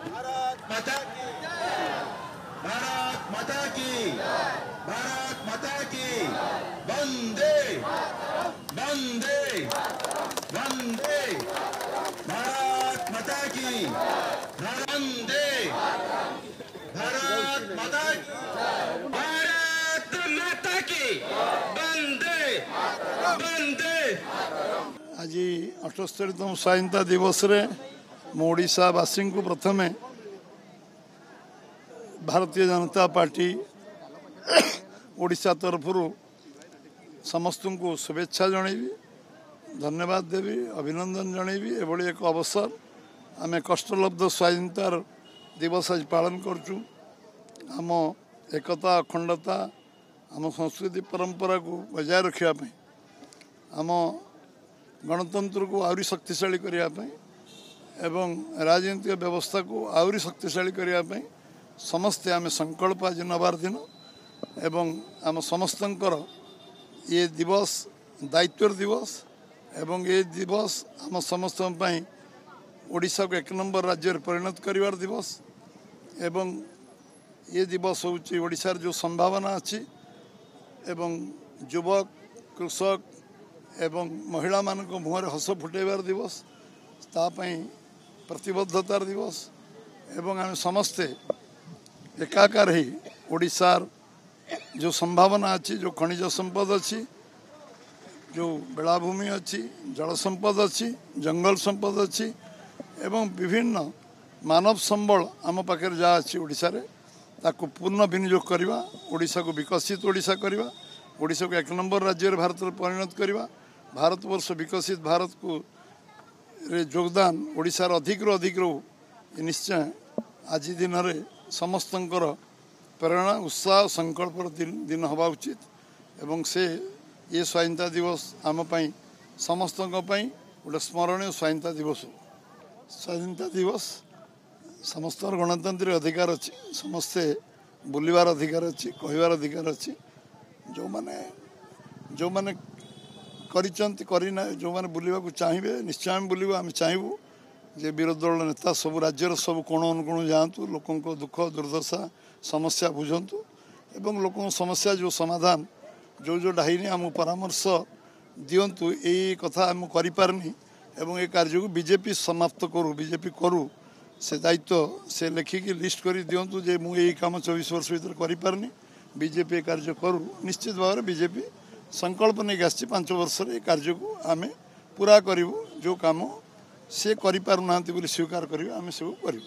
भारत माता की, भारत माता की, भारत माता की, वंदे वंदे वंदे, भारत माता की, वंदे भारत माता की, भारत माता की, वंदे वंदे। आज 78तम स्वाधीनता दिवस रे ओडावासी को प्रथमे भारतीय जनता पार्टी ओडिशा तरफ समस्त को शुभेच्छा जनइबी, धन्यवाद देवी, अभिनंदन जनइबी। एभली एक अवसर आम कष्टलब्ध स्वाधीनता दिवस आज पालन करचु। आम एकता अखंडता आम संस्कृति परंपरा को बजाय रखापी, आम गणतंत्र को आहरी शक्तिशाली करने एवं राजनीतिक व्यवस्था को आहरी शक्तिशाली करने समस्ते आम संकल्प आज नबार दिन एवं आम समस्तंकर ये दिवस दायित्व दिवस एवं ये दिवस आम समस्त ओडिशा को 1 नंबर राज्य परिणत करिवार दिवस एवं ये दिवस होची ओडिशार जो संभावना अच्छी एवं युवक कृषक एवं महिला मान मुहर हस फुटेबार दिवस तापाई प्रतिबद्धतार दिवस एवं आम समस्ते एकाकार ही ओडिशार जो संभावना अच्छी, जो खनिज संपद अच्छी, जो बेलाभूमि अच्छी, जल संपद अच्छी, जंगल संपद अच्छी एवं विभिन्न मानव संबल आम पाखे जहाँ अच्छी ओडिशा रे ताकू पूर्ण विनियोग करवा, ओडिशा को विकसित ओडिशा करवा, ओडिशा को 1 नंबर राज्य भारत परिणत करवा, भारतवर्ष विकसित भारत को रे योगदान ओडिशार अधिक रो निश्चय आज दिन रे समस्तंकर प्रेरणा उत्साह संकल्प दिन हवा उचित एवं से ये स्वाधीनता दिवस आम समस्त गोटे स्मरणीय स्वाधीनता दिवस। स्वाधीनता दिवस समस्त गणतंत्र अधिकार अच्छी, समस्ते बुलवार अधिकार अच्छी, कहबार अधिकार अच्छी। जो माने करना जो मैंने बुलवा चाहिए निश्चय आम बुलवा आम चाहबू जे विरोधी दल नेता सब राज्यर सब कोण अनुकोण जातु, लोकों दुख दुर्दशा समस्या बुझंतु एवं लोकों समस्या जो समाधान जो डाहिनी आम परामर्श दिंतु। यही कथा आम करें एवं ये कार्य को बीजेपी समाप्त करूँ, बीजेपी करूँ से दायित्व से लिखिकी लिस्ट कर दिंतु जे मुझे काम 24 वर्ष भर करें बीजेपी कार्य करूँ। निश्चित भाव में बीजेपी संकल्प नहीं आसी 5 वर्ष ये कार्य को आम पूरा करूँ, जो काम सी कर स्वीकार करें आम सब करूँ।